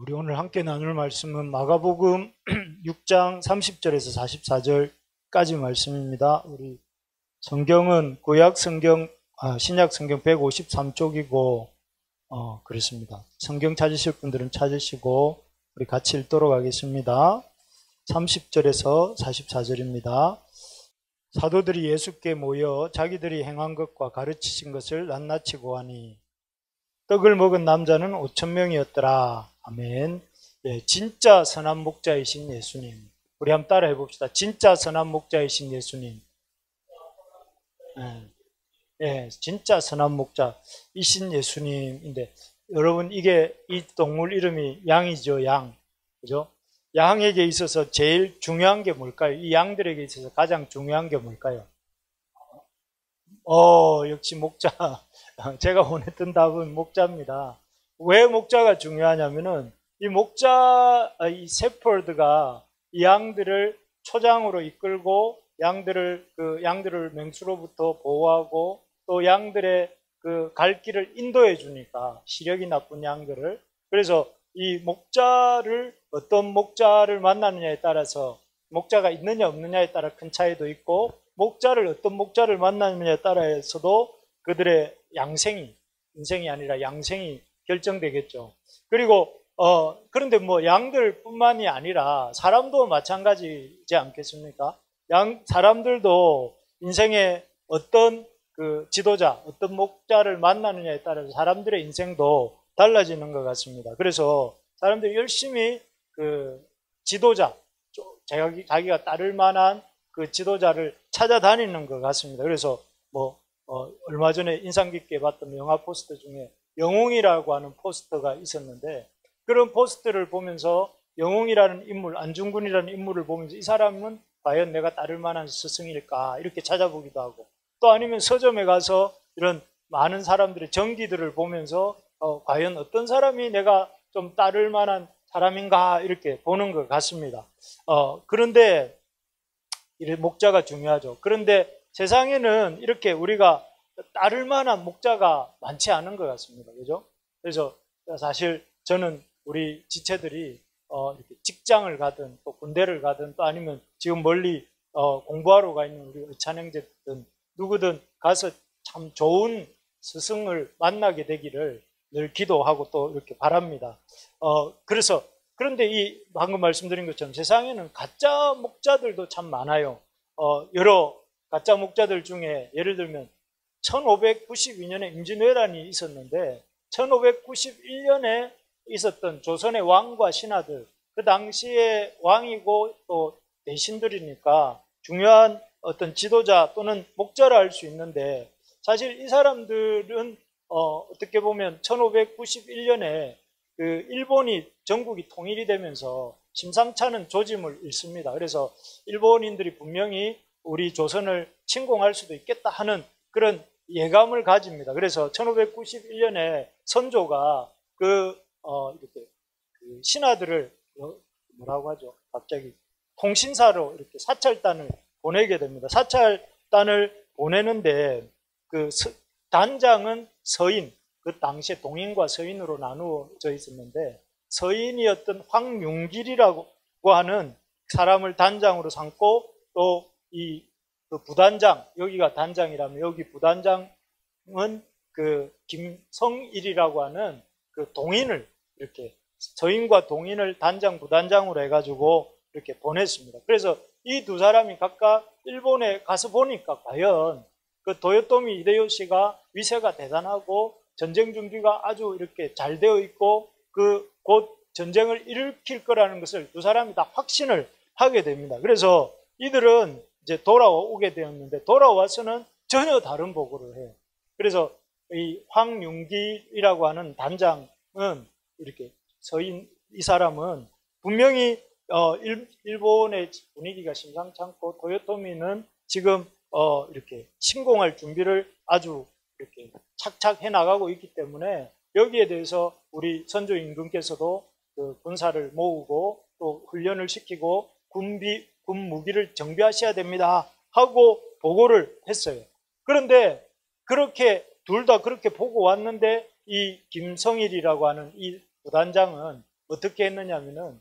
우리 오늘 함께 나눌 말씀은 마가복음 6장 30절에서 44절까지 말씀입니다. 우리 성경은 구약 성경, 신약 성경 153쪽이고, 그렇습니다. 성경 찾으실 분들은 찾으시고, 우리 같이 읽도록 하겠습니다. 30절에서 44절입니다. 사도들이 예수께 모여 자기들이 행한 것과 가르치신 것을 낱낱이 고하니 떡을 먹은 남자는 5,000명이었더라. 아멘. 예, 진짜 선한 목자이신 예수님. 우리 한번 따라해 봅시다. 진짜 선한 목자이신 예수님. 진짜 선한 목자이신 예수님인데, 여러분, 이 동물 이름이 양이죠, 양. 그죠? 양에게 있어서 제일 중요한 게 뭘까요? 이 양들에게 있어서 가장 중요한 게 뭘까요? 역시 목자. 제가 원했던 답은 목자입니다. 왜 목자가 중요하냐면은, 이 세퍼드가 이 양들을 초장으로 이끌고, 양들을 맹수로부터 보호하고, 또 양들의 갈 길을 인도해 주니까, 시력이 나쁜 양들을. 그래서 이 목자를, 어떤 목자를 만나느냐에 따라서, 목자가 있느냐 없느냐에 따라 큰 차이도 있고, 어떤 목자를 만나느냐에 따라서도 그들의 인생이 아니라 양생이 결정되겠죠. 그리고, 그런데 양들뿐만이 아니라 사람도 마찬가지지 않겠습니까? 사람들도 인생의 어떤 지도자, 어떤 목자를 만나느냐에 따라서 사람들의 인생도 달라지는 것 같습니다. 그래서 사람들이 열심히 지도자, 자기가 따를 만한 지도자를 찾아다니는 것 같습니다. 그래서 얼마 전에 인상 깊게 봤던 영화 포스터 중에 영웅이라고 하는 포스터가 있었는데, 그런 포스터를 보면서 영웅이라는 인물, 안중근이라는 인물을 보면서 이 사람은 과연 내가 따를 만한 스승일까 이렇게 찾아보기도 하고, 또 아니면 서점에 가서 이런 많은 사람들의 전기들을 보면서 과연 어떤 사람이 내가 좀 따를 만한 사람인가 이렇게 보는 것 같습니다. 그런데 목자가 중요하죠. 그런데 세상에는 이렇게 우리가 따를 만한 목자가 많지 않은 것 같습니다. 그죠? 그래서 사실 저는 우리 지체들이 이렇게 직장을 가든 또 군대를 가든 또 아니면 지금 멀리 공부하러 가 있는 우리 의찬형제든 누구든 가서 참 좋은 스승을 만나게 되기를 늘 기도하고 또 이렇게 바랍니다. 그런데 방금 말씀드린 것처럼 세상에는 가짜 목자들도 참 많아요. 여러 가짜 목자들 중에 예를 들면 1592년에 임진왜란이 있었는데 1591년에 있었던 조선의 왕과 신하들, 그 당시에 왕이고 또 대신들이니까 중요한 어떤 지도자 또는 목자라 할 수 있는데, 사실 이 사람들은 어떻게 보면 1591년에 일본이 전국이 통일이 되면서 심상찮은 조짐을 잃습니다. 그래서 일본인들이 분명히 우리 조선을 침공할 수도 있겠다 하는 그런 예감을 가집니다. 그래서 1591년에 선조가 이렇게 신하들을 뭐라고 하죠? 갑자기 통신사로 이렇게 사찰단을 보내게 됩니다. 사찰단을 보내는데 단장은 서인, 그 당시에 동인과 서인으로 나누어져 있었는데, 서인이었던 황융길이라고 하는 사람을 단장으로 삼고, 또 부단장, 여기가 단장이라면 여기 부단장은 김성일이라고 하는 동인을 이렇게 서인과 동인을 단장, 부단장으로 해가지고 이렇게 보냈습니다. 그래서 이 두 사람이 각각 일본에 가서 보니까 과연 도요토미 히데요시가 위세가 대단하고 전쟁 준비가 아주 이렇게 잘 되어 있고 곧 전쟁을 일으킬 거라는 것을 두 사람이 다 확신을 하게 됩니다. 그래서 이들은 이제 돌아오게 되었는데, 돌아와서는 전혀 다른 보고를 해요. 그래서 이 황융길이라고 하는 단장은 이렇게 이 사람은 분명히 일본의 분위기가 심상찮고 도요토미는 지금 이렇게 침공할 준비를 아주 이렇게 착착 해나가고 있기 때문에 여기에 대해서 우리 선조 임금께서도 군사를 모으고 또 훈련을 시키고 군 무기를 정비하셔야 됩니다 하고 보고를 했어요. 그런데 둘 다 그렇게 보고 왔는데 이 김성일이라고 하는 이 부단장은 어떻게 했느냐면은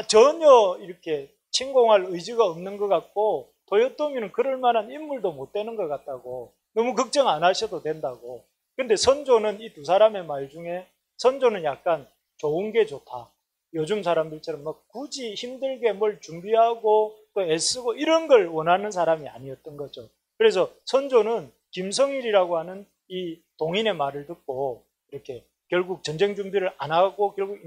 전혀 이렇게 침공할 의지가 없는 것 같고 도요토미는 그럴 만한 인물도 못 되는 것 같다고, 너무 걱정 안 하셔도 된다고. 근데 선조는 이 두 사람의 말 중에 선조는 약간 좋은 게 좋다, 요즘 사람들처럼 막 굳이 힘들게 뭘 준비하고 또 애쓰고 이런 걸 원하는 사람이 아니었던 거죠. 그래서 선조는 김성일이라고 하는 이 동인의 말을 듣고 이렇게 결국 전쟁 준비를 안 하고 결국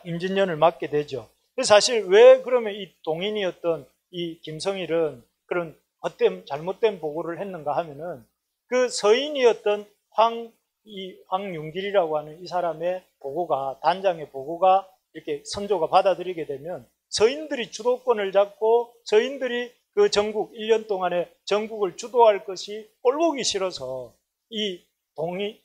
임진년을 맡게 되죠. 그래서 사실 왜 그러면 이 동인이었던 이 김성일은 그런 헛된 잘못된 보고를 했는가 하면은 그 서인이었던 황윤길이라고 하는 이 사람의 보고가, 단장의 보고가 이렇게 선조가 받아들이게 되면 서인들이 주도권을 잡고 서인들이 그 전국 1년 동안에 전국을 주도할 것이 꼴보기 싫어서 이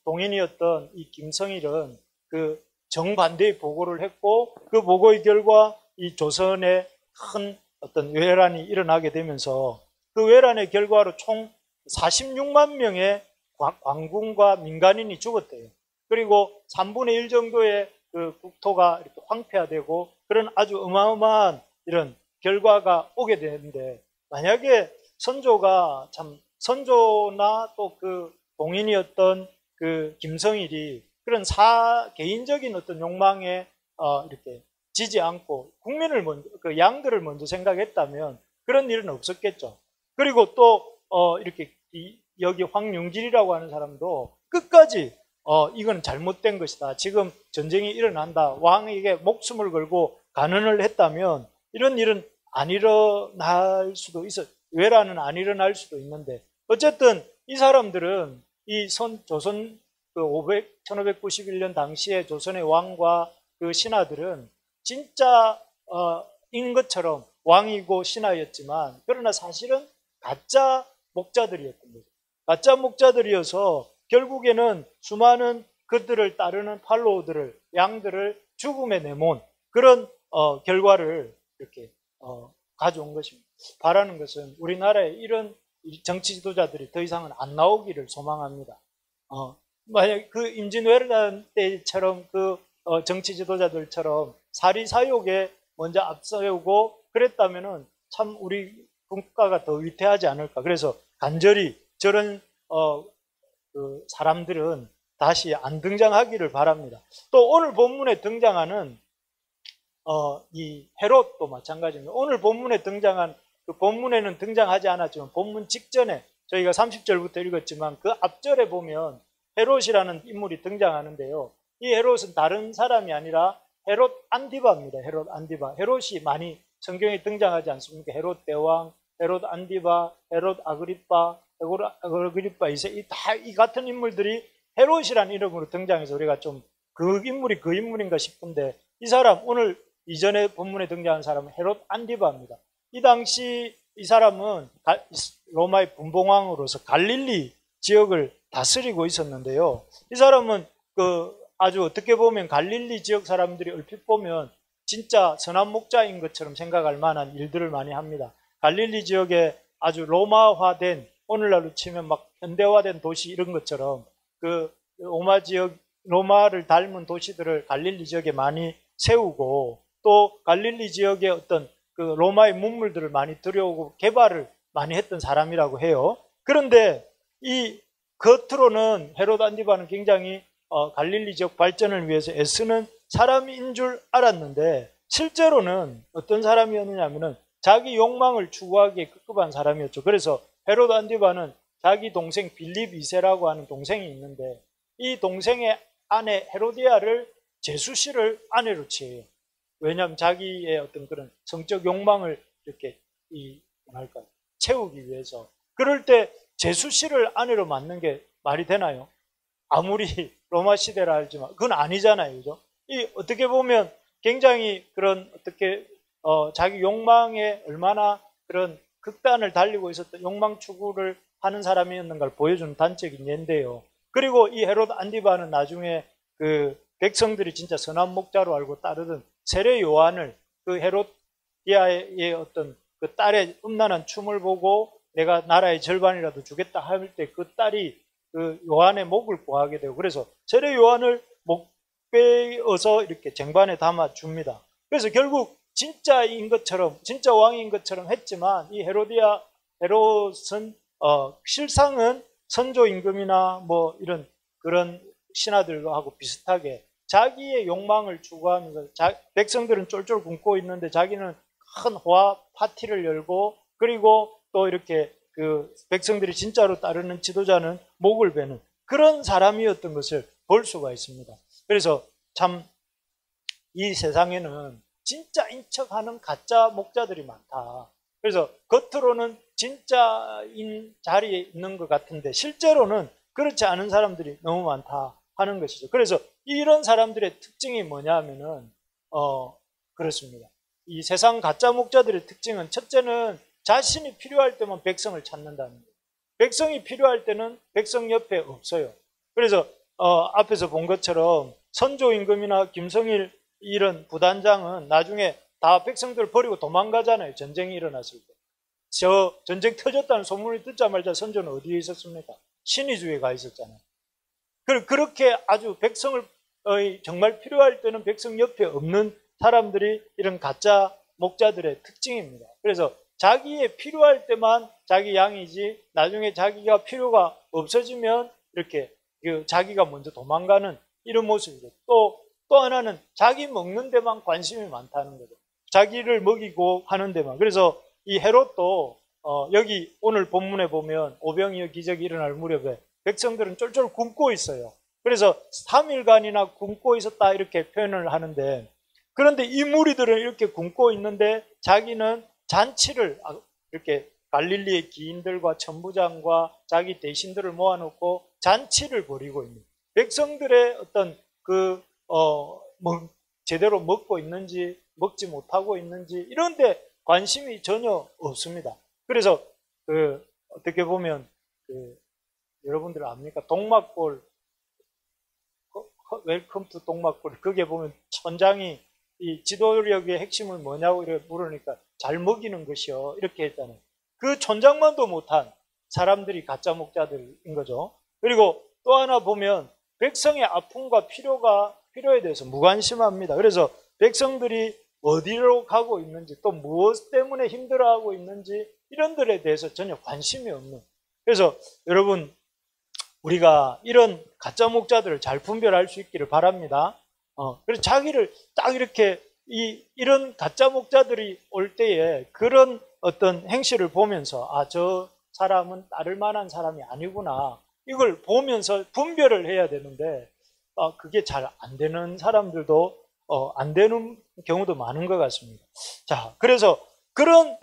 동인이었던 이 김성일은 그 정반대의 보고를 했고, 그 보고의 결과 이 조선에 큰 어떤 외란이 일어나게 되면서 그 외란의 결과로 총 46만 명의 관군과 민간인이 죽었대요. 그리고 3분의 1 정도의 그 국토가 이렇게 황폐화되고 그런 아주 어마어마한 이런 결과가 오게 되는데, 만약에 선조가 선조나 또 그 동인이었던 그 김성일이 그런 개인적인 어떤 욕망에 이렇게 지지 않고 국민을 먼저, 그 양들을 먼저 생각했다면 그런 일은 없었겠죠. 그리고 또 이렇게 여기 황윤길이라고 하는 사람도 끝까지 이건 잘못된 것이다, 지금 전쟁이 일어난다, 왕에게 목숨을 걸고 간언을 했다면 이런 일은 안 일어날 수도 있어, 외란은 안 일어날 수도 있는데, 어쨌든 이 사람들은 이 조선 그 1591년 당시에 조선의 왕과 그 신하들은 진짜 인 것처럼 왕이고 신하였지만, 그러나 사실은 가짜 목자들이었던 거죠. 가짜 목자들이어서 결국에는 수많은 그들을 따르는 팔로우들을, 양들을 죽음에 내몬 그런 결과를 이렇게 가져온 것입니다. 바라는 것은 우리나라에 이런 정치 지도자들이 더 이상은 안 나오기를 소망합니다. 만약 그 임진왜란 때처럼 그 정치 지도자들처럼 사리사욕에 먼저 앞서고 그랬다면은 참 우리 국가가 더 위태하지 않을까. 그래서 간절히 저런 그 사람들은 다시 안 등장하기를 바랍니다. 또 오늘 본문에 등장하는 이 헤롯도 마찬가지입니다. 오늘 본문에 등장한, 그 본문에는 등장하지 않았지만 본문 직전에 저희가 30절부터 읽었지만 그 앞절에 보면 헤롯이라는 인물이 등장하는데요. 이 헤롯은 다른 사람이 아니라 헤롯 안디바입니다. 헤롯 안디바. 헤롯이 많이 성경에 등장하지 않습니까? 헤롯 대왕, 헤롯 안디바, 헤롯 아그리빠, 헤롯 아그리빠 2세, 이 같은 인물들이 헤롯이라는 이름으로 등장해서 우리가 좀 그 인물이 그 인물인가 싶은데, 이 사람, 오늘 이전에 본문에 등장한 사람은 헤롯 안디바입니다. 이 당시 이 사람은 로마의 분봉왕으로서 갈릴리 지역을 다스리고 있었는데요. 이 사람은 아주 어떻게 보면 갈릴리 지역 사람들이 얼핏 보면 진짜 선한 목자인 것처럼 생각할 만한 일들을 많이 합니다. 갈릴리 지역에 아주 로마화된, 오늘날로 치면 막 현대화된 도시 이런 것처럼 그 로마를 닮은 도시들을 갈릴리 지역에 많이 세우고, 또 갈릴리 지역의 어떤 그 로마의 문물들을 많이 들여오고 개발을 많이 했던 사람이라고 해요. 그런데 이 겉으로는 헤롯 안디바는 굉장히 갈릴리 지역 발전을 위해서 애쓰는 사람인 줄 알았는데, 실제로는 어떤 사람이었느냐면은 자기 욕망을 추구하기에 급급한 사람이었죠. 그래서 헤롯 안디바는 자기 동생 빌립 2세라고 하는 동생이 있는데, 이 동생의 아내 헤로디아를 제수씨를 아내로 취해요. 왜냐하면 자기의 어떤 그런 성적 욕망을 이렇게 채우기 위해서. 그럴 때 제수씨를 아내로 맞는 게 말이 되나요? 아무리 로마 시대라 알지만 그건 아니잖아요, 그죠? 어떻게 보면 굉장히 그런 자기 욕망에 얼마나 그런 극단을 달리고 있었던 욕망 추구를 하는 사람이었는가를 보여주는 단적인 예인데요. 그리고 이 헤롯 안디바는 나중에 그 백성들이 진짜 선한 목자로 알고 따르던 세례 요한을, 그 헤롯디아의 어떤 그 딸의 음란한 춤을 보고 내가 나라의 절반이라도 주겠다 할 때 그 딸이 그 요한의 목을 구하게 되고, 그래서 세례 요한을 빼어서 이렇게 쟁반에 담아 줍니다. 그래서 결국 진짜인 것처럼, 진짜 왕인 것처럼 했지만 이 헤롯은 실상은 선조 임금이나 뭐 이런 그런 신하들하고 비슷하게 자기의 욕망을 추구하면서 백성들은 쫄쫄 굶고 있는데 자기는 큰 호화 파티를 열고, 그리고 또 이렇게 그 백성들이 진짜로 따르는 지도자는 목을 베는 그런 사람이었던 것을 볼 수가 있습니다. 그래서 참 이 세상에는 진짜인 척하는 가짜 목자들이 많다. 그래서 겉으로는 진짜인 자리에 있는 것 같은데 실제로는 그렇지 않은 사람들이 너무 많다 하는 것이죠. 그래서 이런 사람들의 특징이 뭐냐 하면은 그렇습니다. 이 세상 가짜 목자들의 특징은, 첫째는 자신이 필요할 때만 백성을 찾는다는 거예요. 백성이 필요할 때는 백성 옆에 없어요. 그래서 앞에서 본 것처럼 선조 임금이나 김성일 이런 부단장은 나중에 다 백성들을 버리고 도망가잖아요. 전쟁이 일어났을 때. 저 전쟁 터졌다는 소문을 듣자마자 선조는 어디에 있었습니까? 신의주에 가 있었잖아요. 그렇게 아주 백성을 정말 필요할 때는 백성 옆에 없는 사람들이 이런 가짜 목자들의 특징입니다. 그래서 자기의 필요할 때만 자기 양이지 나중에 자기가 필요가 없어지면 이렇게 자기가 먼저 도망가는 이런 모습이죠. 또 하나는 자기 먹는 데만 관심이 많다는 거죠. 자기를 먹이고 하는 데만. 그래서 이 헤롯도 여기 오늘 본문에 보면 오병이어 기적이 일어날 무렵에 백성들은 쫄쫄 굶고 있어요. 그래서 3일간이나 굶고 있었다 이렇게 표현을 하는데, 그런데 이 무리들은 이렇게 굶고 있는데 자기는 잔치를 이렇게 갈릴리의 기인들과 천부장과 자기 대신들을 모아놓고 잔치를 벌이고 있는, 백성들의 어떤 제대로 먹고 있는지 먹지 못하고 있는지 이런 데 관심이 전혀 없습니다. 그래서 어떻게 보면 여러분들 압니까? 동막골, 웰컴 투 동막골, 거기에 보면 천장이 이 지도력의 핵심은 뭐냐고 이렇게 물으니까 잘 먹이는 것이요 이렇게 했잖아요. 그 천장만도 못한 사람들이 가짜 목자들인 거죠. 그리고 또 하나 보면 백성의 아픔과 필요에 대해서 무관심합니다. 그래서 백성들이 어디로 가고 있는지 또 무엇 때문에 힘들어하고 있는지 이런 들에 대해서 전혀 관심이 없는, 그래서 여러분 우리가 이런 가짜 목자들을 잘 분별할 수 있기를 바랍니다. 그래서 자기를 딱 이렇게 이런 가짜 목자들이 올 때에 그런 어떤 행실을 보면서 저 사람은 따를 만한 사람이 아니구나 이걸 보면서 분별을 해야 되는데 그게 잘 안 되는 사람들도 안 되는 경우도 많은 것 같습니다. 자, 그래서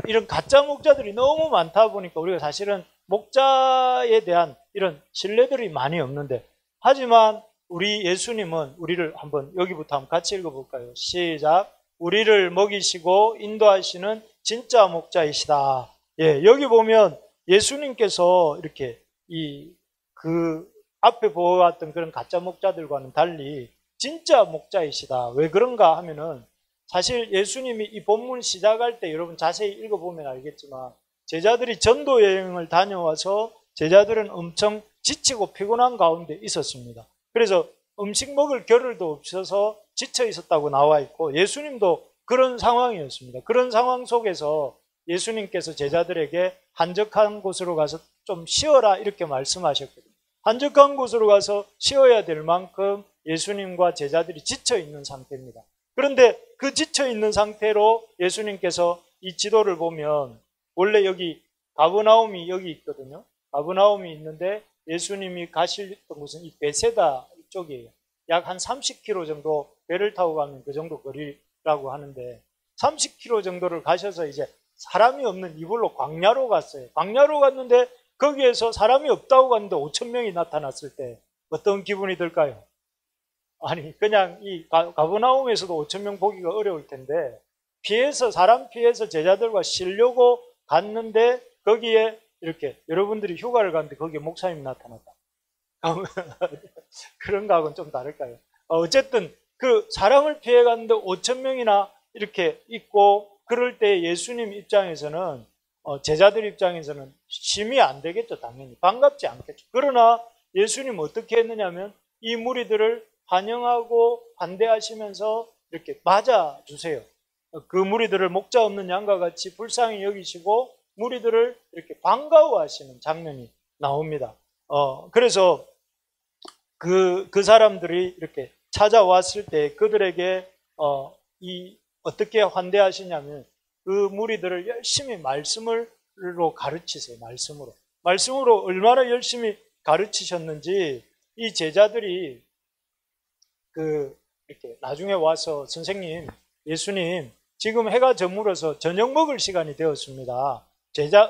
이런 가짜 목자들이 너무 많다 보니까 우리가 사실은 목자에 대한 이런 신뢰들이 많이 없는데, 하지만 우리 예수님은 우리를 여기부터 한번 같이 읽어볼까요? 시작. 우리를 먹이시고 인도하시는 진짜 목자이시다. 예, 여기 보면 예수님께서 이렇게 앞에 보았던 그런 가짜 목자들과는 달리 진짜 목자이시다. 왜 그런가 하면은 사실 예수님이 이 본문 시작할 때 여러분 자세히 읽어보면 알겠지만 제자들이 전도 여행을 다녀와서 제자들은 엄청 지치고 피곤한 가운데 있었습니다. 그래서 음식 먹을 겨를도 없어서 지쳐 있었다고 나와 있고 예수님도 그런 상황이었습니다. 그런 상황 속에서 예수님께서 제자들에게 한적한 곳으로 가서 좀 쉬어라 이렇게 말씀하셨거든요. 한적한 곳으로 가서 쉬어야 될 만큼 예수님과 제자들이 지쳐 있는 상태입니다. 그런데 그 지쳐 있는 상태로 예수님께서 이 지도를 보면 원래 여기 가버나움이 여기 있거든요. 가버나움이 있는데 예수님이 가셨던 곳은 이 베세다 쪽이에요. 약 한 30km 정도 배를 타고 가면 그 정도 거리라고 하는데 30km 정도를 가셔서 이제 사람이 없는 이불로 광야로 갔어요. 광야로 갔는데 거기에서 사람이 없다고 갔는데 5,000명이 나타났을 때 어떤 기분이 들까요? 아니 그냥 이 가버나움에서도 5,000명 보기가 어려울 텐데 사람 피해서 제자들과 쉬려고 갔는데 거기에 이렇게 여러분들이 휴가를 갔는데 거기에 목사님이 나타났다. 그런 거하고는 좀 다를까요? 어쨌든 그 사람을 피해 갔는데 5,000명이나 이렇게 있고 그럴 때 예수님 입장에서는 제자들 입장에서는 심이 안 되겠죠. 당연히 반갑지 않겠죠. 그러나 예수님 어떻게 했느냐면 이 무리들을 환영하고 반대하시면서 이렇게 맞아주세요. 그 무리들을 목자 없는 양과 같이 불쌍히 여기시고 무리들을 이렇게 반가워하시는 장면이 나옵니다. 그래서 그 사람들이 이렇게 찾아왔을 때 그들에게 어떻게 환대하시냐면 그 무리들을 열심히 말씀으로 가르치세요. 말씀으로 얼마나 열심히 가르치셨는지 이 제자들이 이렇게 나중에 와서 선생님, 예수님, 지금 해가 저물어서 저녁 먹을 시간이 되었습니다.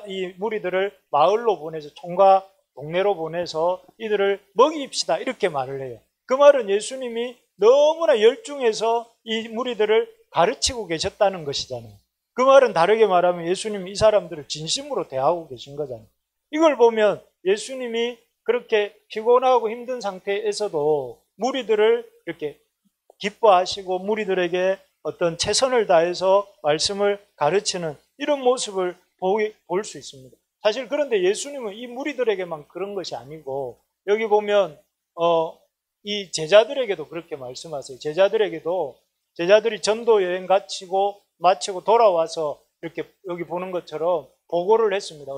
이 무리들을 마을로 보내서 총각 동네로 보내서 이들을 먹입시다 이렇게 말을 해요. 그 말은 예수님이 너무나 열중해서 이 무리들을 가르치고 계셨다는 것이잖아요. 그 말은 다르게 말하면 예수님이 이 사람들을 진심으로 대하고 계신 거잖아요. 이걸 보면 예수님이 그렇게 피곤하고 힘든 상태에서도 무리들을 이렇게 기뻐하시고 무리들에게 어떤 최선을 다해서 말씀을 가르치는 이런 모습을 볼 수 있습니다. 사실 그런데 예수님은 이 무리들에게만 그런 것이 아니고 여기 보면 이 제자들에게도 그렇게 말씀하세요. 제자들이 전도 여행 마치고 돌아와서 이렇게 여기 보는 것처럼 보고를 했습니다.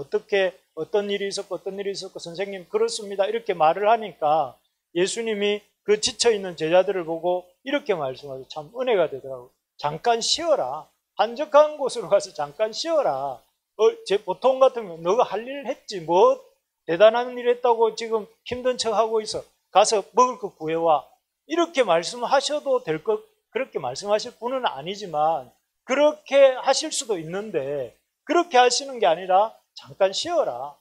어떤 일이 있었고 선생님 그렇습니다 이렇게 말을 하니까 예수님이 그 지쳐있는 제자들을 보고 이렇게 말씀하세요. 참 은혜가 되더라고요. 잠깐 쉬어라. 한적한 곳으로 가서 잠깐 쉬어라. 보통 같으면 너가 할 일 했지 뭐 대단한 일 했다고 지금 힘든 척 하고 있어. 가서 먹을 거 구해와. 이렇게 말씀하셔도 될 것, 그렇게 말씀하실 분은 아니지만 그렇게 하실 수도 있는데 그렇게 하시는 게 아니라 잠깐 쉬어라.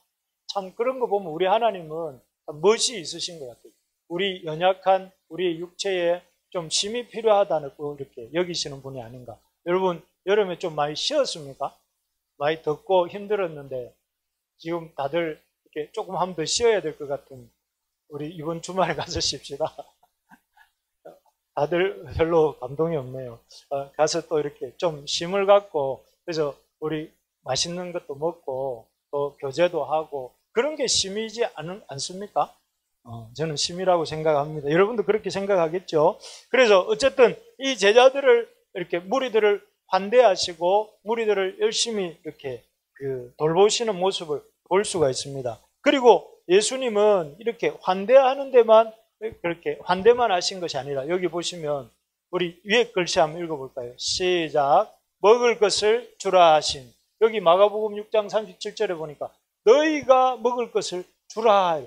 참 그런 거 보면 우리 하나님은 멋이 있으신 것 같아요. 우리 연약한 우리 육체에 좀 쉼이 필요하다고 이렇게 여기시는 분이 아닌가. 여러분 여름에 좀 많이 쉬었습니까? 많이 덥고 힘들었는데 지금 다들 이렇게 조금 한 번 더 쉬어야 될 것 같은 우리 이번 주말에 가서 쉽시다. 다들 별로 감동이 없네요. 가서 또 이렇게 좀 쉼을 갖고 그래서 우리 맛있는 것도 먹고 또 교제도 하고 그런 게 쉼이지 않습니까? 저는 쉼이라고 생각합니다. 여러분도 그렇게 생각하겠죠? 그래서 어쨌든 이 제자들을 이렇게 무리들을 환대하시고 무리들을 열심히 이렇게 돌보시는 모습을 볼 수가 있습니다. 그리고 예수님은 이렇게 환대하는 데만 그렇게 환대만 하신 것이 아니라 여기 보시면 우리 위에 글씨 한번 읽어볼까요? 시작. 먹을 것을 주라 하신. 여기 마가복음 6장 37절에 보니까 너희가 먹을 것을 주라.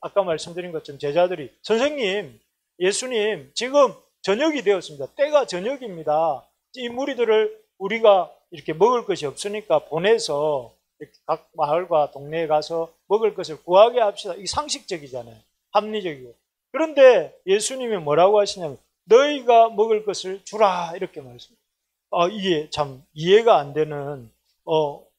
아까 말씀드린 것처럼 제자들이 선생님, 예수님 지금 저녁이 되었습니다. 때가 저녁입니다. 이 무리들을 우리가 이렇게 먹을 것이 없으니까 보내서 각 마을과 동네에 가서 먹을 것을 구하게 합시다. 이게 상식적이잖아요. 합리적이고. 그런데 예수님이 뭐라고 하시냐면 너희가 먹을 것을 주라 이렇게 말씀합니다. 이게 참 이해가 안 되는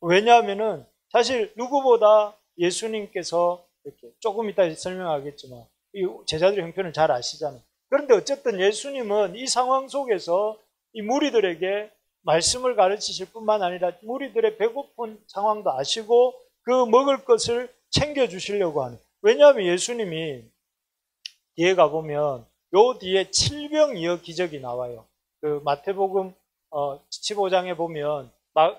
왜냐하면은 사실 누구보다 예수님께서 이렇게 조금 이따 설명하겠지만 이 제자들의 형편을 잘 아시잖아요. 그런데 어쨌든 예수님은 이 상황 속에서 이 무리들에게 말씀을 가르치실 뿐만 아니라 무리들의 배고픈 상황도 아시고 그 먹을 것을 챙겨주시려고 하는. 왜냐하면 예수님이 뒤에 가보면 요 뒤에 7병이어 기적이 나와요. 그 마태복음 15장에 보면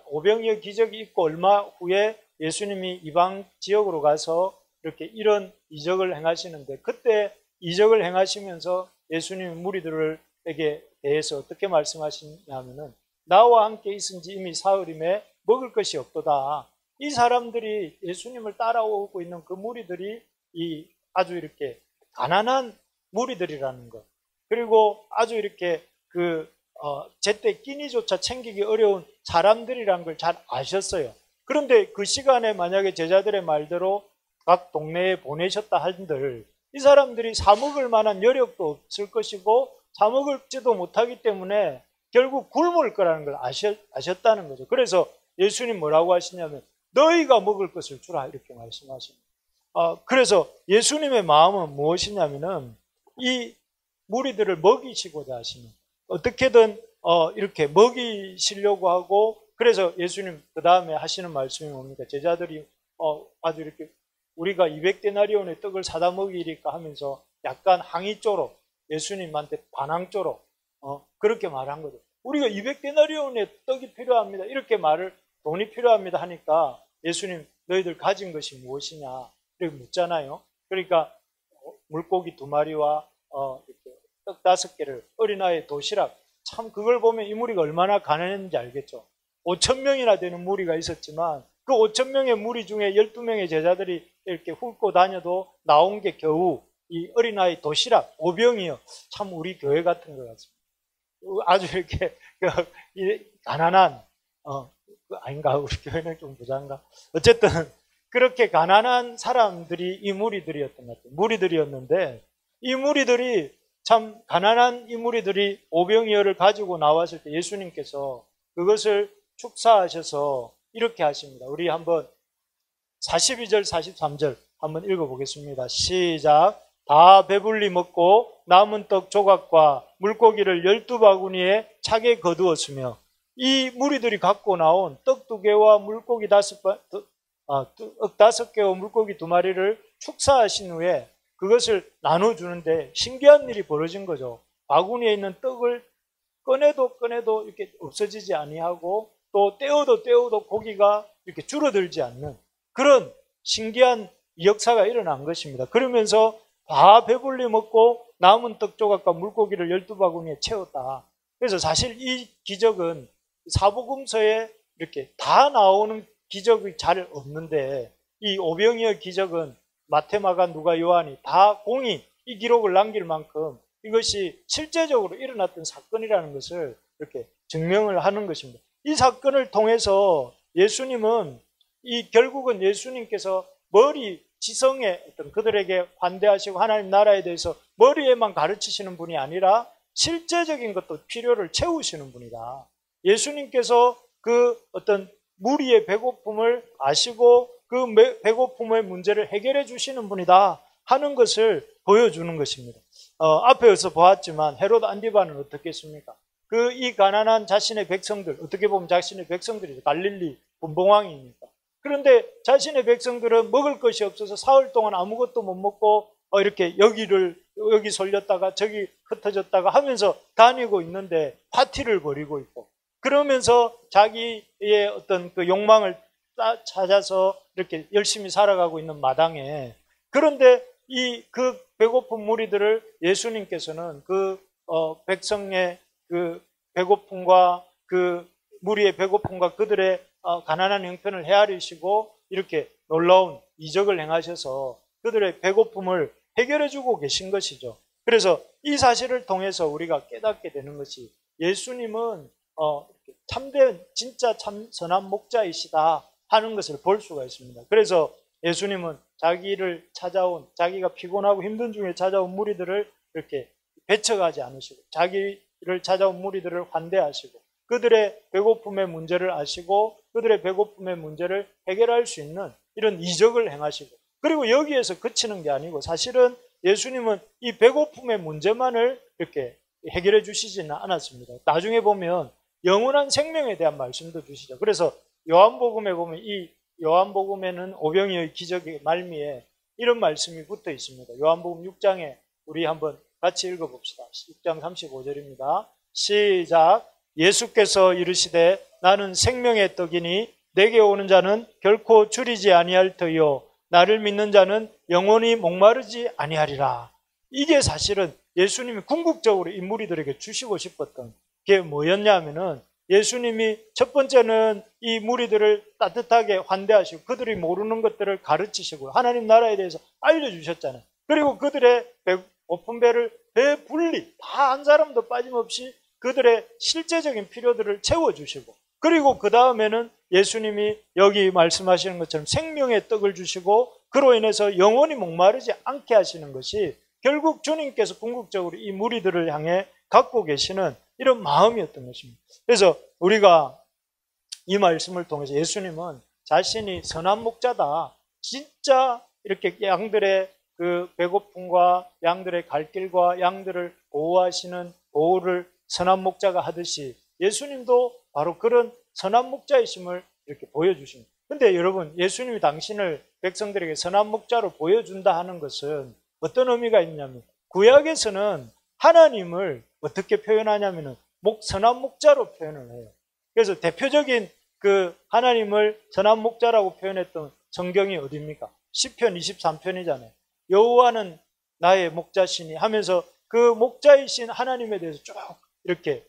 오병이어 기적이 있고 얼마 후에 예수님이 이방 지역으로 가서 이렇게 이런 이적을 행하시는데 그때 이적을 행하시면서 예수님 무리들에게 대해서 어떻게 말씀하시냐면은 나와 함께 있은 지 이미 사흘임에 먹을 것이 없도다. 이 사람들이 예수님을 따라오고 있는 그 무리들이 이 아주 이렇게 가난한 무리들이라는 것. 그리고 아주 이렇게 제때 끼니조차 챙기기 어려운 사람들이라는 걸 잘 아셨어요. 그런데 그 시간에 만약에 제자들의 말대로 각 동네에 보내셨다 한들 이 사람들이 사 먹을 만한 여력도 없을 것이고 사 먹을지도 못하기 때문에 결국 굶을 거라는 걸 아셨다는 거죠. 그래서 예수님 뭐라고 하시냐면 너희가 먹을 것을 주라 이렇게 말씀하십니다. 그래서 예수님의 마음은 무엇이냐면은 이 무리들을 먹이시고자 하시는 어떻게든 이렇게 먹이시려고 하고 그래서 예수님 그 다음에 하시는 말씀이 뭡니까? 제자들이 아주 이렇게 우리가 200데나리온의 떡을 사다 먹이리까 하면서 약간 항의 쪼로 예수님한테 반항조로 그렇게 말한 거죠. 우리가 200데나리온의 떡이 필요합니다. 이렇게 돈이 필요합니다 하니까 예수님, 너희들 가진 것이 무엇이냐 이렇게 묻잖아요. 그러니까 물고기 2마리와 이렇게 떡 5개를, 어린아이의 도시락, 참 그걸 보면 이 무리가 얼마나 가난했는지 알겠죠. 5,000명이나 되는 무리가 있었지만 그 5,000명의 무리 중에 12명의 제자들이 이렇게 훑고 다녀도 나온 게 겨우 이 어린아이 도시락 5병이요. 참 우리 교회 같은 것 같습니다. 아주 이렇게 가난한 아닌가, 우리 교회는 좀 부자인가, 어쨌든 그렇게 가난한 사람들이 이 무리들이었던 것 같아요. 무리들이었는데 이 무리들이 참 가난한 이 무리들이 오병이어를 가지고 나왔을 때 예수님께서 그것을 축사하셔서 이렇게 하십니다. 우리 한번 42절 43절 한번 읽어보겠습니다. 시작. 다 배불리 먹고 남은 떡 조각과 물고기를 12바구니에 차게 거두었으며, 이 무리들이 갖고 나온 떡 2개와 물고기 5개와 물고기 2마리를 축사하신 후에 그것을 나눠주는데 신기한 일이 벌어진 거죠. 바구니에 있는 떡을 꺼내도 이렇게 없어지지 아니하고, 또 떼어도 고기가 이렇게 줄어들지 않는 그런 신기한 역사가 일어난 것입니다. 그러면서 다 배불리 먹고 남은 떡 조각과 물고기를 12바구니에 채웠다. 그래서 사실 이 기적은 사복음서에 이렇게 다 나오는 기적이 잘 없는데, 이 오병이어 기적은 마태, 마가, 누가, 요한이 다 공히 이 기록을 남길 만큼 이것이 실제적으로 일어났던 사건이라는 것을 이렇게 증명을 하는 것입니다. 이 사건을 통해서 예수님은 결국은 예수님께서 지성의 어떤 그들에게 환대하시고 하나님 나라에 대해서 머리에만 가르치시는 분이 아니라 실제적인 것도 필요를 채우시는 분이다. 예수님께서 그 어떤 무리의 배고픔을 아시고 그 배고픔의 문제를 해결해 주시는 분이다 하는 것을 보여주는 것입니다. 앞에서 보았지만 헤롯 안디바는 어떻겠습니까? 이 가난한 자신의 백성들, 어떻게 보면 자신의 백성들이죠. 갈릴리 분봉왕이니까. 그런데 자신의 백성들은 먹을 것이 없어서 사흘 동안 아무것도 못 먹고 이렇게 여기 sol렸다가 저기 흩어졌다가 하면서 다니고 있는데 파티를 벌이고 있고, 그러면서 자기의 어떤 그 욕망을 찾아서 이렇게 열심히 살아가고 있는 마당에, 그런데 그 배고픈 무리들을 예수님께서는 백성의 그 배고픔과 그 무리의 배고픔과 그들의 가난한 형편을 헤아리시고 이렇게 놀라운 이적을 행하셔서 그들의 배고픔을 해결해 주고 계신 것이죠. 그래서 이 사실을 통해서 우리가 깨닫게 되는 것이, 예수님은 참된 진짜 참 선한 목자이시다 하는 것을 볼 수가 있습니다. 그래서 예수님은 자기가 피곤하고 힘든 중에 찾아온 무리들을 이렇게 배척하지 않으시고, 자기를 찾아온 무리들을 환대하시고, 그들의 배고픔의 문제를 아시고 그들의 배고픔의 문제를 해결할 수 있는 이런 이적을 행하시고, 그리고 여기에서 그치는 게 아니고 사실은 예수님은 이 배고픔의 문제만을 이렇게 해결해 주시지는 않았습니다. 나중에 보면 영원한 생명에 대한 말씀도 주시죠. 그래서 요한복음에 보면 이 요한복음에는 오병이어의 기적의 말미에 이런 말씀이 붙어 있습니다. 요한복음 6장에 우리 한번 같이 읽어봅시다. 6장 35절입니다. 시작. 예수께서 이르시되 나는 생명의 떡이니 내게 오는 자는 결코 줄이지 아니할 터이요 나를 믿는 자는 영원히 목마르지 아니하리라. 이게 사실은 예수님이 궁극적으로 이 무리들에게 주시고 싶었던 게 뭐였냐면은, 예수님이 첫 번째는 이 무리들을 따뜻하게 환대하시고 그들이 모르는 것들을 가르치시고 하나님 나라에 대해서 알려주셨잖아요. 그리고 그들의 고픈 배를 배불리 다 한 사람도 빠짐없이 그들의 실제적인 필요들을 채워주시고, 그리고 그 다음에는 예수님이 여기 말씀하시는 것처럼 생명의 떡을 주시고 그로 인해서 영원히 목마르지 않게 하시는 것이 결국 주님께서 궁극적으로 이 무리들을 향해 갖고 계시는 이런 마음이었던 것입니다. 그래서 우리가 이 말씀을 통해서 예수님은 자신이 선한 목자다, 진짜 이렇게 양들의 그 배고픔과 양들의 갈 길과 양들을 보호하시는 보호를 선한 목자가 하듯이 예수님도 바로 그런 선한 목자이심을 이렇게 보여주십니다. 근데 여러분, 예수님이 당신을 백성들에게 선한 목자로 보여준다 하는 것은 어떤 의미가 있냐면, 구약에서는 하나님을 어떻게 표현하냐면은 선한 목자로 표현을 해요. 그래서 대표적인 그 하나님을 선한 목자라고 표현했던 성경이 어디입니까? 시편 23편이잖아요. 여호와는 나의 목자시니 하면서 그 목자이신 하나님에 대해서 쭉 이렇게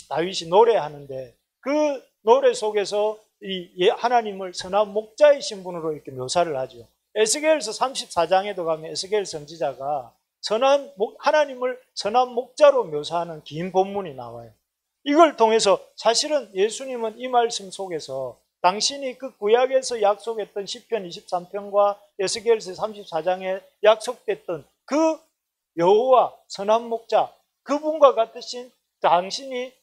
다윗이 노래하는데, 그 노래 속에서 이 하나님을 선한 목자이신 분으로 이렇게 묘사를 하죠. 에스겔서 34장에도 가면 에스겔 선지자가 하나님을 선한 목자로 묘사하는 긴 본문이 나와요. 이걸 통해서 사실은 예수님은 이 말씀 속에서 당신이 그 구약에서 약속했던 시편 23편과 에스겔서 34장에 약속됐던 그 여호와 선한 목자, 그분과 같으신 당신이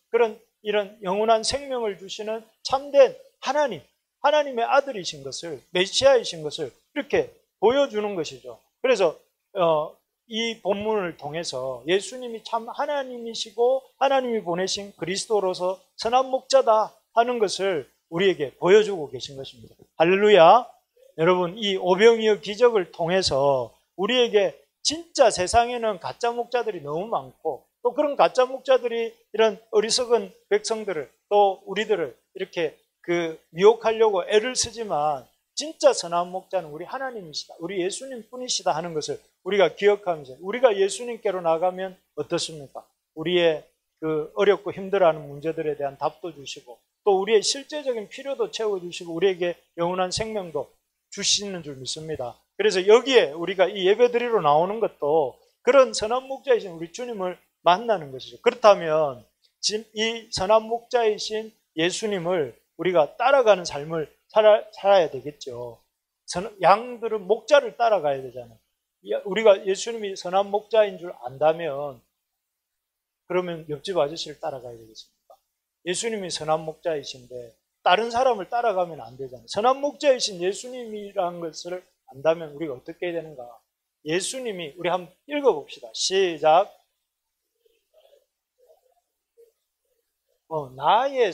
이런 영원한 생명을 주시는 참된 하나님의 아들이신 것을, 메시아이신 것을 이렇게 보여주는 것이죠. 그래서 이 본문을 통해서 예수님이 참 하나님이시고 하나님이 보내신 그리스도로서 선한 목자다 하는 것을 우리에게 보여주고 계신 것입니다. 할렐루야. 여러분, 이 오병이어 기적을 통해서 우리에게 진짜 세상에는 가짜 목자들이 너무 많고, 또 그런 가짜 목자들이 이런 어리석은 백성들을, 또 우리들을 이렇게 미혹하려고 애를 쓰지만, 진짜 선한 목자는 우리 하나님이시다, 우리 예수님 뿐이시다 하는 것을 우리가 기억하면서, 우리가 예수님께로 나가면 어떻습니까? 우리의 그 어렵고 힘들어하는 문제들에 대한 답도 주시고, 또 우리의 실제적인 필요도 채워주시고, 우리에게 영원한 생명도 주시는 줄 믿습니다. 그래서 여기에 우리가 이 예배드리러 나오는 것도 그런 선한 목자이신 우리 주님을 만나는 것이죠. 그렇다면 이 선한 목자이신 예수님을 우리가 따라가는 삶을 살아야 되겠죠. 양들은 목자를 따라가야 되잖아요. 우리가 예수님이 선한 목자인 줄 안다면 그러면 옆집 아저씨를 따라가야 되겠습니까? 예수님이 선한 목자이신데 다른 사람을 따라가면 안 되잖아요. 선한 목자이신 예수님이라는 것을 안다면 우리가 어떻게 해야 되는가? 예수님이, 우리 한번 읽어봅시다. 시작. 나의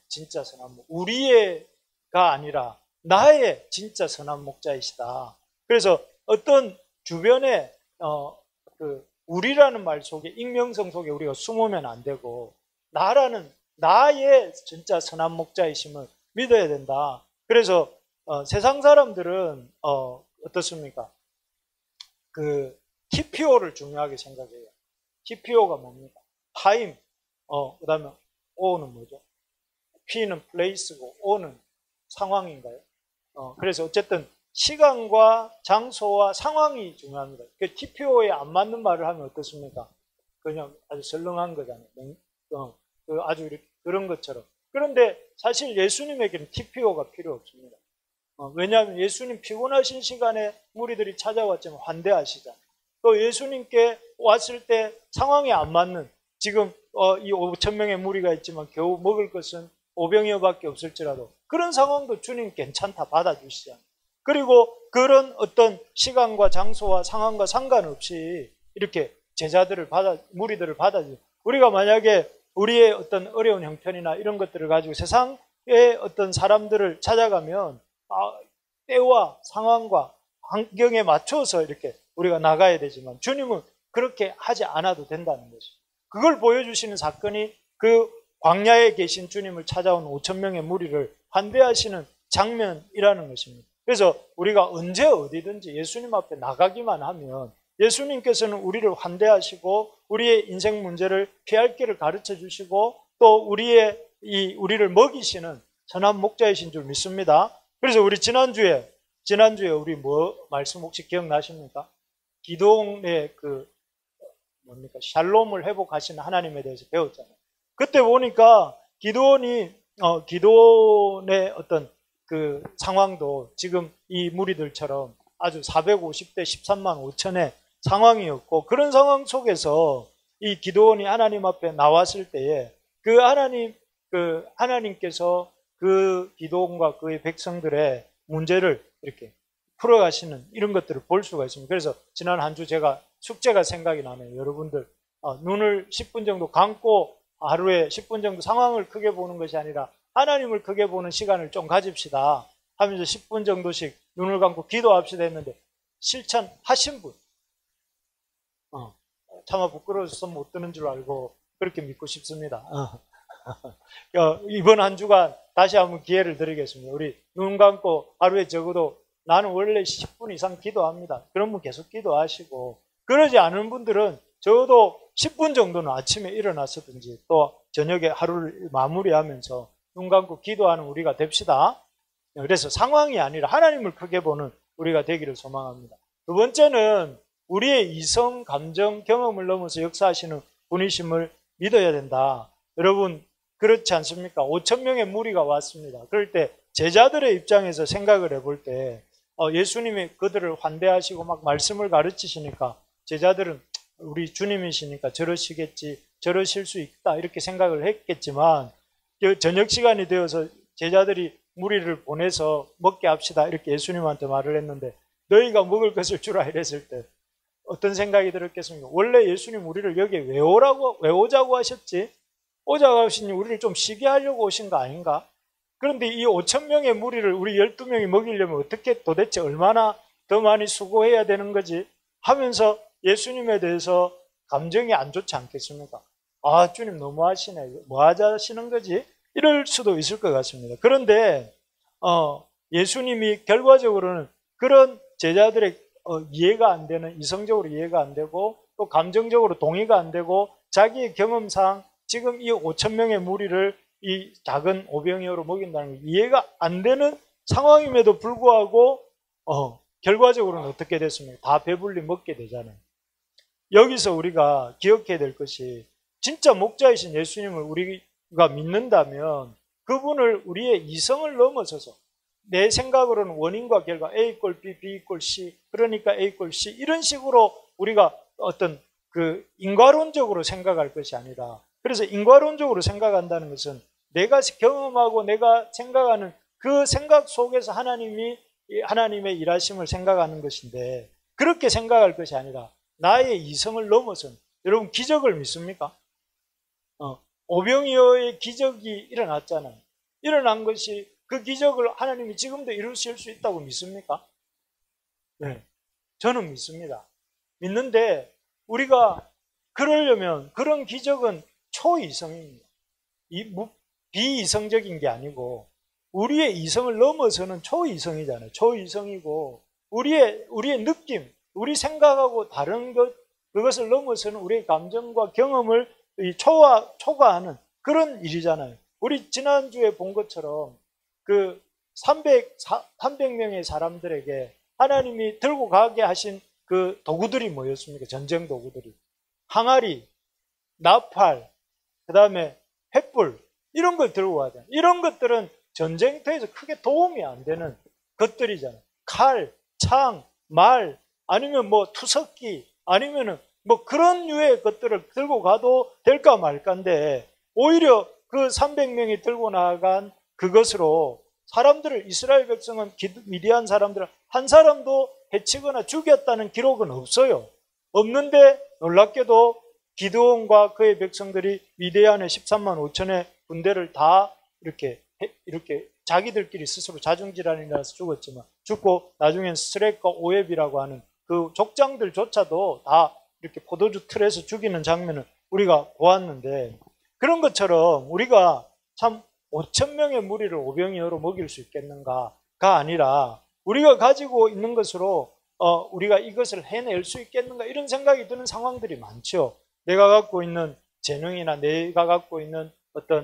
진짜 선한 우리의가 아니라 나의 진짜 선한 목자이시다. 그래서 어떤 주변에 우리라는 말 속에, 익명성 속에 우리가 숨으면 안 되고, 나의 진짜 선한 목자이심을 믿어야 된다. 그래서 세상 사람들은 어떻습니까? TPO를 중요하게 생각해요. TPO가 뭡니까? 타임, 그 다음에 O는 뭐죠? P는 place고 O는 상황인가요? 그래서 어쨌든 시간과 장소와 상황이 중요합니다. TPO에 안 맞는 말을 하면 어떻습니까? 그냥 아주 설렁한 거잖아요. 아주 이렇게 그런 것처럼. 그런데 사실 예수님에게는 TPO가 필요 없습니다. 왜냐하면 예수님 피곤하신 시간에 무리들이 찾아왔지만 환대하시잖아요. 또 예수님께 왔을 때 상황에 안 맞는, 지금 이 5,000명의 무리가 있지만 겨우 먹을 것은 5병이어밖에 없을지라도 그런 상황도 주님 괜찮다 받아주시잖아요. 그리고 그런 어떤 시간과 장소와 상황과 상관없이 이렇게 무리들을 받아주죠. 우리가 만약에 우리의 어떤 어려운 형편이나 이런 것들을 가지고 세상의 어떤 사람들을 찾아가면 때와 상황과 환경에 맞춰서 이렇게 우리가 나가야 되지만, 주님은 그렇게 하지 않아도 된다는 것이죠. 그걸 보여주시는 사건이 그 광야에 계신 주님을 찾아온 5,000명의 무리를 환대하시는 장면이라는 것입니다. 그래서 우리가 언제 어디든지 예수님 앞에 나가기만 하면 예수님께서는 우리를 환대하시고 우리의 인생 문제를 피할 길을 가르쳐 주시고, 또 우리를 먹이시는 선한 목자이신 줄 믿습니다. 그래서 우리 지난주에 우리 말씀 혹시 기억나십니까? 기도원의 샬롬을 회복하시는 하나님에 대해서 배웠잖아요. 그때 보니까 기도원의 어떤 상황도 지금 이 무리들처럼 아주 450대 13만 5천의 상황이었고, 그런 상황 속에서 이 기도원이 하나님 앞에 나왔을 때에 하나님께서 그 기도원과 그의 백성들의 문제를 이렇게 풀어가시는 이런 것들을 볼 수가 있습니다. 그래서 지난 한 주 제가 숙제가 생각이 나네요. 여러분들 눈을 10분 정도 감고 하루에 10분 정도 상황을 크게 보는 것이 아니라 하나님을 크게 보는 시간을 좀 가집시다 하면서 10분 정도씩 눈을 감고 기도합시다 했는데, 실천하신 분, 차마 부끄러워서 못 드는 줄 알고 그렇게 믿고 싶습니다. 이번 한 주간 다시 한번 기회를 드리겠습니다. 우리 눈 감고 하루에 적어도 나는 원래 10분 이상 기도합니다. 그런 분 계속 기도하시고, 그러지 않은 분들은 적어도 10분 정도는 아침에 일어나서든지 또 저녁에 하루를 마무리하면서 눈 감고 기도하는 우리가 됩시다. 그래서 상황이 아니라 하나님을 크게 보는 우리가 되기를 소망합니다. 두 번째는 우리의 이성, 감정, 경험을 넘어서 역사하시는 분이심을 믿어야 된다. 여러분 그렇지 않습니까? 5,000명의 무리가 왔습니다. 그럴 때 제자들의 입장에서 생각을 해볼 때 예수님이 그들을 환대하시고 막 말씀을 가르치시니까 제자들은 우리 주님이시니까 저러시겠지, 저러실 수 있다 이렇게 생각을 했겠지만, 저녁 시간이 되어서 제자들이 무리를 보내서 먹게 합시다 이렇게 예수님한테 말을 했는데, 너희가 먹을 것을 주라 이랬을 때 어떤 생각이 들었겠습니까? 원래 예수님 우리를 여기에 왜 오자고 하셨지? 오자고 하시니 우리를 좀 쉬게 하려고 오신 거 아닌가? 그런데 이 5,000명의 무리를 우리 12명이 먹이려면 어떻게 도대체 얼마나 더 많이 수고해야 되는 거지? 하면서 예수님에 대해서 감정이 안 좋지 않겠습니까? 아, 주님 너무하시네. 뭐 하자시는 거지? 이럴 수도 있을 것 같습니다. 그런데 예수님이 결과적으로는 그런 제자들의 이해가 안 되는, 이성적으로 이해가 안 되고 또 감정적으로 동의가 안 되고 자기의 경험상 지금 이 5,000명의 무리를 이 작은 오병이어로 먹인다는 게 이해가 안 되는 상황임에도 불구하고 결과적으로는 어떻게 됐습니까? 다 배불리 먹게 되잖아요. 여기서 우리가 기억해야 될 것이, 진짜 목자이신 예수님을 우리가 믿는다면 그분을 우리의 이성을 넘어서서, 내 생각으로는 원인과 결과 A 이꼴 B, B 이꼴 C, 그러니까 A 이꼴 C, 이런 식으로 우리가 어떤 그 인과론적으로 생각할 것이 아니라, 그래서 인과론적으로 생각한다는 것은 내가 경험하고 내가 생각하는 그 생각 속에서 하나님의 일하심을 생각하는 것인데, 그렇게 생각할 것이 아니라 나의 이성을 넘어선, 여러분 기적을 믿습니까? 오병이어의 기적이 일어났잖아요. 일어난 것이, 그 기적을 하나님이 지금도 이루실 수 있다고 믿습니까? 네, 저는 믿습니다. 믿는데 우리가 그러려면 그런 기적은 초이성입니다. 비이성적인 게 아니고 우리의 이성을 넘어서는 초이성이잖아요. 초이성이고 우리의 느낌, 우리 생각하고 다른 것, 그것을 넘어서는 우리의 감정과 경험을 초과하는 그런 일이잖아요. 우리 지난주에 본 것처럼 그 300명의 사람들에게 하나님이 들고 가게 하신 그 도구들이 뭐였습니까? 전쟁 도구들이. 항아리, 나팔, 그 다음에 횃불, 이런 걸 들고 가야 돼요. 이런 것들은 전쟁터에서 크게 도움이 안 되는 것들이잖아요. 칼, 창, 말, 아니면 뭐 투석기, 아니면은 뭐 그런 류의 것들을 들고 가도 될까 말까인데, 오히려 그 300명이 들고 나간 그것으로 사람들을, 이스라엘 백성은 미디안 사람들을 한 사람도 해치거나 죽였다는 기록은 없어요. 없는데 놀랍게도 기드온과 그의 백성들이 미디안의 13만 5천의 군대를 다 이렇게 자기들끼리 스스로 자중질환이 나서 죽고 나중엔 스렉과 오엡이라고 하는 그 족장들조차도 다 이렇게 포도주 틀에서 죽이는 장면을 우리가 보았는데, 그런 것처럼 우리가 참 5,000명의 무리를 오병이어로 먹일 수 있겠는가가 아니라, 우리가 가지고 있는 것으로 우리가 이것을 해낼 수 있겠는가, 이런 생각이 드는 상황들이 많죠. 내가 갖고 있는 재능이나 내가 갖고 있는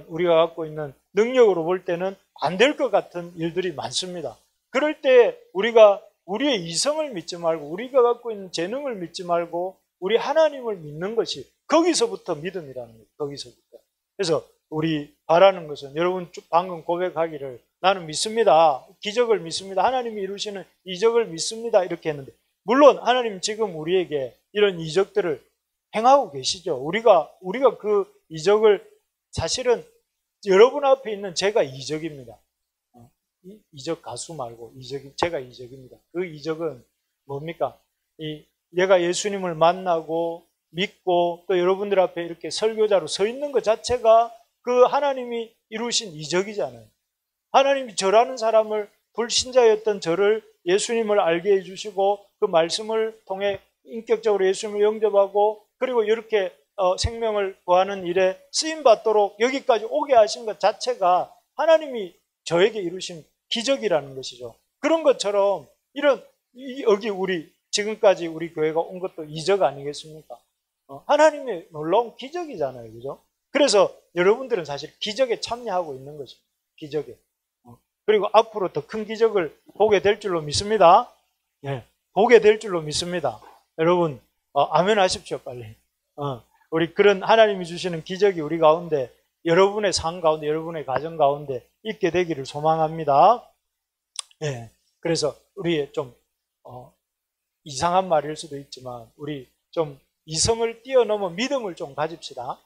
우리가 갖고 있는 능력으로 볼 때는 안 될 것 같은 일들이 많습니다. 그럴 때 우리가 우리의 이성을 믿지 말고, 우리가 갖고 있는 재능을 믿지 말고 우리 하나님을 믿는 것이, 거기서부터 믿음이라는 거예요. 거기서부터. 그래서 우리 바라는 것은, 여러분 방금 고백하기를 나는 믿습니다, 기적을 믿습니다, 하나님이 이루시는 이적을 믿습니다 이렇게 했는데, 물론 하나님 지금 우리에게 이런 이적들을 행하고 계시죠. 우리가 그 이적을, 사실은 여러분 앞에 있는 제가 이적입니다. 이적 가수 말고 제가 이적입니다. 그 이적은 뭡니까? 내가 예수님을 만나고 믿고 또 여러분들 앞에 이렇게 설교자로 서 있는 것 자체가 그 하나님이 이루신 이적이잖아요. 하나님이 저라는 사람을, 불신자였던 저를 예수님을 알게 해주시고 그 말씀을 통해 인격적으로 예수님을 영접하고 그리고 이렇게 생명을 구하는 일에 쓰임받도록 여기까지 오게 하신 것 자체가 하나님이 저에게 이루신 기적이라는 것이죠. 그런 것처럼 여기 지금까지 우리 교회가 온 것도 이적 아니겠습니까? 하나님의 놀라운 기적이잖아요. 그죠? 그래서 여러분들은 사실 기적에 참여하고 있는 것입니다. 기적에. 그리고 앞으로 더 큰 기적을 보게 될 줄로 믿습니다. 예, 보게 될 줄로 믿습니다. 여러분, 아멘 하십시오, 빨리. 우리 그런 하나님이 주시는 기적이 우리 가운데, 여러분의 삶 가운데, 여러분의 가정 가운데 있게 되기를 소망합니다. 예, 그래서 우리의 좀, 이상한 말일 수도 있지만, 우리 좀 이성을 뛰어넘어 믿음을 좀 가집시다.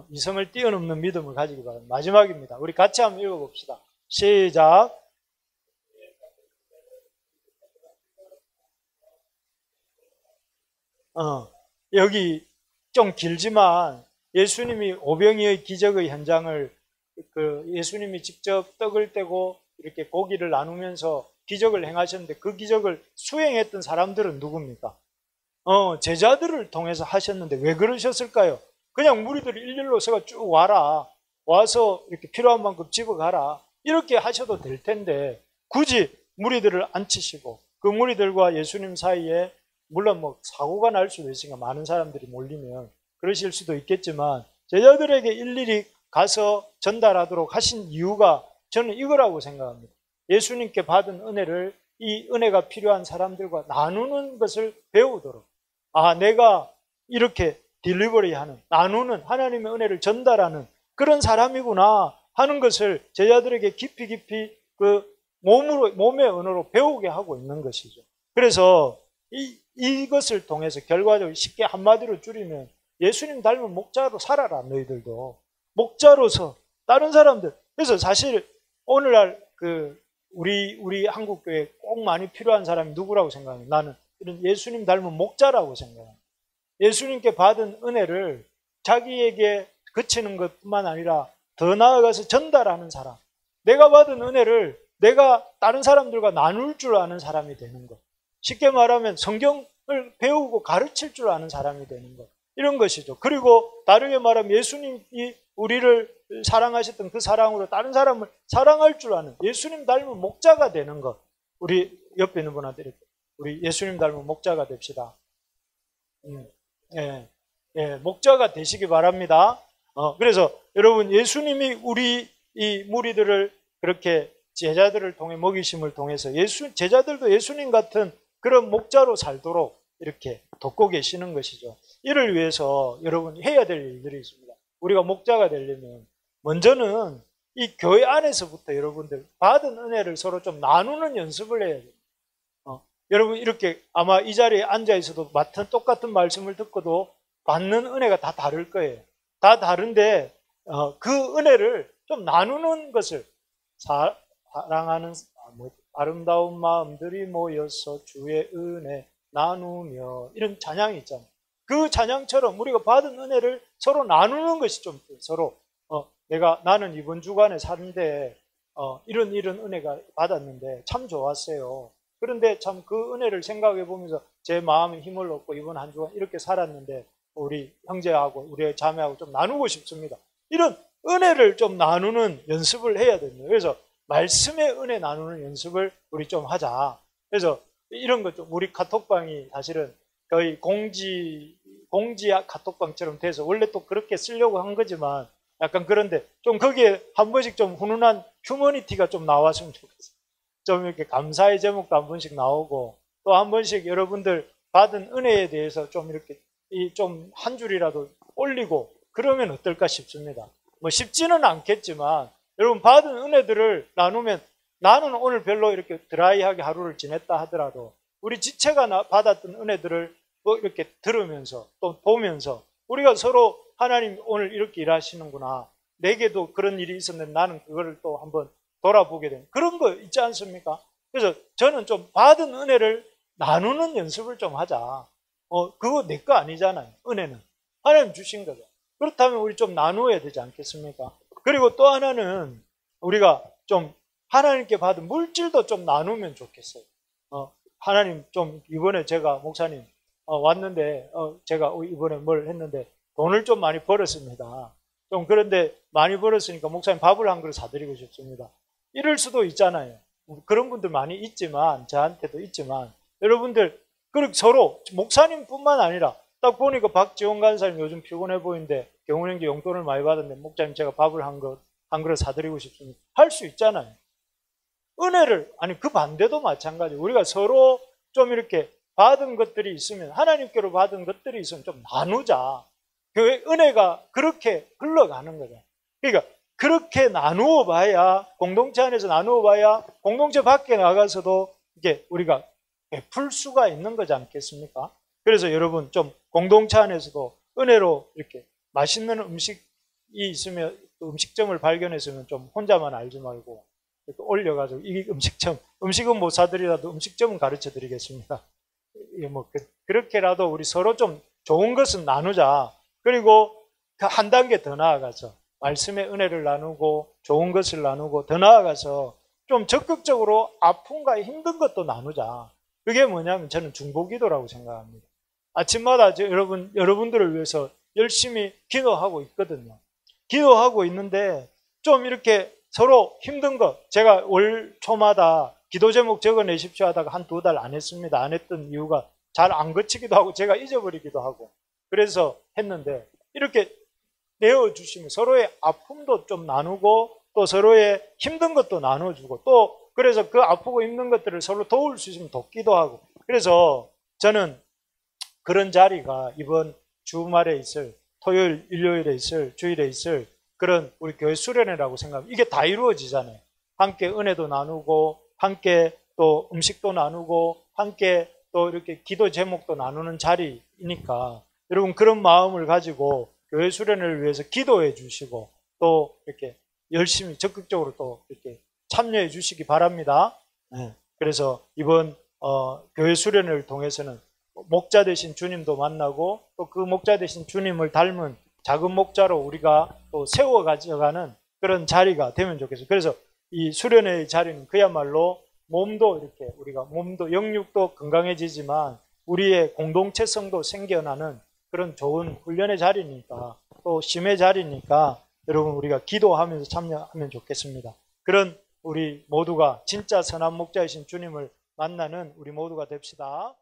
이성을 뛰어넘는 믿음을 가지기 바랍니다. 마지막입니다. 우리 같이 한번 읽어봅시다. 시작. 여기 좀 길지만 예수님이 오병이의 기적의 현장을 예수님이 직접 떡을 떼고 이렇게 고기를 나누면서 기적을 행하셨는데 그 기적을 수행했던 사람들은 누굽니까? 제자들을 통해서 하셨는데 왜 그러셨을까요? 그냥 무리들이 일일로 서가 쭉 와서 이렇게 필요한 만큼 집어가라. 이렇게 하셔도 될 텐데 굳이 무리들을 앉히시고 그 무리들과 예수님 사이에 물론 뭐 사고가 날 수도 있으니까 많은 사람들이 몰리면 그러실 수도 있겠지만 제자들에게 일일이 가서 전달하도록 하신 이유가 저는 이거라고 생각합니다. 예수님께 받은 은혜를 이 은혜가 필요한 사람들과 나누는 것을 배우도록 내가 이렇게 딜리버리하는 나누는 하나님의 은혜를 전달하는 그런 사람이구나 하는 것을 제자들에게 깊이 그 몸의 언어로 배우게 하고 있는 것이죠. 그래서 이것을 통해서 결과적으로 쉽게 한마디로 줄이면 예수님 닮은 목자로 살아라. 너희들도 목자로서 다른 사람들. 그래서 사실 오늘날 우리 한국교회에 꼭 많이 필요한 사람이 누구라고 생각해요? 나는 이런 예수님 닮은 목자라고 생각합니다. 예수님께 받은 은혜를 자기에게 그치는 것뿐만 아니라 더 나아가서 전달하는 사람. 내가 받은 은혜를 내가 다른 사람들과 나눌 줄 아는 사람이 되는 것. 쉽게 말하면 성경을 배우고 가르칠 줄 아는 사람이 되는 것. 이런 것이죠. 그리고 다르게 말하면 예수님이 우리를 사랑하셨던 그 사랑으로 다른 사람을 사랑할 줄 아는 예수님 닮은 목자가 되는 것. 우리 옆에 있는 분한테 우리 예수님 닮은 목자가 됩시다. 목자가 되시기 바랍니다. 그래서 여러분 예수님이 우리 이 무리들을 그렇게 제자들을 통해 먹이심을 통해서 제자들도 예수님 같은 그런 목자로 살도록 이렇게 돕고 계시는 것이죠. 이를 위해서 여러분 해야 될 일들이 있습니다. 우리가 목자가 되려면 먼저는 이 교회 안에서부터 여러분들 받은 은혜를 서로 좀 나누는 연습을 해야 돼요. 여러분 이렇게 아마 이 자리에 앉아 있어도 똑같은 말씀을 듣고도 받는 은혜가 다 다를 거예요. 다 다른데 그 은혜를 좀 나누는 것을 사랑하는 아름다운 마음들이 모여서 주의 은혜 나누며 이런 찬양이 있잖아요. 그 찬양처럼 우리가 받은 은혜를 서로 나누는 것이 좀 서로 나는 이번 주간에 사는데 이런 은혜가 받았는데 참 좋았어요. 그런데 참 그 은혜를 생각해 보면서 제 마음에 힘을 얻고 이번 한 주간 이렇게 살았는데 우리 형제하고 우리 자매하고 좀 나누고 싶습니다. 이런 은혜를 좀 나누는 연습을 해야 됩니다. 그래서 말씀의 은혜 나누는 연습을 우리 좀 하자. 그래서 이런 것 좀 우리 카톡방이 사실은 거의 공지 카톡방처럼 돼서 원래 또 그렇게 쓰려고 한 거지만 약간 그런데 좀 거기에 한 번씩 좀 훈훈한 휴머니티가 좀 나왔으면 좋겠어요. 좀 이렇게 감사의 제목도 한 번씩 나오고 또 한 번씩 여러분들 받은 은혜에 대해서 좀 이렇게 좀 한 줄이라도 올리고 그러면 어떨까 싶습니다. 뭐 쉽지는 않겠지만 여러분 받은 은혜들을 나누면 나는 오늘 별로 이렇게 드라이하게 하루를 지냈다 하더라도 우리 지체가 받았던 은혜들을 뭐 이렇게 들으면서 또 보면서 우리가 서로 하나님 오늘 이렇게 일하시는구나. 내게도 그런 일이 있었는데 나는 그거를 또 한번 돌아보게 되는 그런 거 있지 않습니까? 그래서 저는 좀 받은 은혜를 나누는 연습을 좀 하자. 그거 내 거 아니잖아요. 은혜는 하나님 주신 거죠. 그렇다면 우리 좀 나누어야 되지 않겠습니까? 그리고 또 하나는 우리가 좀 하나님께 받은 물질도 좀 나누면 좋겠어요. 하나님 좀 이번에 제가 목사님 왔는데 제가 이번에 뭘 했는데 돈을 좀 많이 벌었습니다. 좀 그런데 많이 벌었으니까 목사님 밥을 한 그릇 사드리고 싶습니다. 이럴 수도 있잖아요. 그런 분들 많이 있지만 저한테도 있지만 여러분들 그렇게 서로 목사님뿐만 아니라 딱 보니까 박지원 간사님 요즘 피곤해 보이는데 경운행기 용돈을 많이 받았는데 목사님 제가 밥을 한 그릇 사드리고 싶습니다. 할 수 있잖아요. 은혜를 아니 그 반대도 마찬가지. 우리가 서로 좀 이렇게 받은 것들이 있으면 하나님께로 받은 것들이 있으면 좀 나누자. 교회 은혜가 그렇게 흘러가는 거죠. 그러니까 그렇게 나누어 봐야 공동체 안에서 나누어 봐야 공동체 밖에 나가서도 이게 우리가 베풀 수가 있는 거지 않겠습니까? 그래서 여러분 좀 공동체 안에서도 은혜로 이렇게 맛있는 음식이 있으면 음식점을 발견했으면 좀 혼자만 알지 말고 이렇게 올려가지고 이 음식은 못 사드리라도 음식점은 가르쳐 드리겠습니다. 뭐 그렇게라도 우리 서로 좀 좋은 것은 나누자. 그리고 한 단계 더 나아가서 말씀의 은혜를 나누고 좋은 것을 나누고 더 나아가서 좀 적극적으로 아픔과 힘든 것도 나누자. 그게 뭐냐면 저는 중보기도라고 생각합니다. 아침마다 여러분들을 위해서 열심히 기도하고 있거든요. 기도하고 있는데 좀 이렇게 서로 힘든 거 제가 월 초마다 기도 제목 적어내십시오 하다가 한 2달 안 했습니다. 안 했던 이유가 잘 안 거치기도 하고 제가 잊어버리기도 하고 그래서 했는데 이렇게 내어주시면 서로의 아픔도 좀 나누고 또 서로의 힘든 것도 나눠주고 또 그래서 그 아프고 힘든 것들을 서로 도울 수 있으면 돕기도 하고 그래서 저는 그런 자리가 이번 주말에 있을 토요일, 일요일에 있을 주일에 있을 그런 우리 교회 수련회라고 생각하면 이게 다 이루어지잖아요. 함께 은혜도 나누고 함께 또 음식도 나누고 함께 또 이렇게 기도 제목도 나누는 자리이니까 여러분 그런 마음을 가지고 교회 수련회를 위해서 기도해 주시고 또 이렇게 열심히 적극적으로 또 이렇게 참여해 주시기 바랍니다. 그래서 이번 교회 수련회를 통해서는 목자 되신 주님도 만나고 또 그 목자 되신 주님을 닮은 작은 목자로 우리가 또 세워 가져가는 그런 자리가 되면 좋겠어요. 그래서 이 수련회의 자리는 그야말로 몸도 이렇게 우리가 몸도 영육도 건강해지지만 우리의 공동체성도 생겨나는 그런 좋은 훈련의 자리니까 또 심의 자리니까 여러분 우리가 기도하면서 참여하면 좋겠습니다. 그런 우리 모두가 진짜 선한 목자이신 주님을 만나는 우리 모두가 됩시다.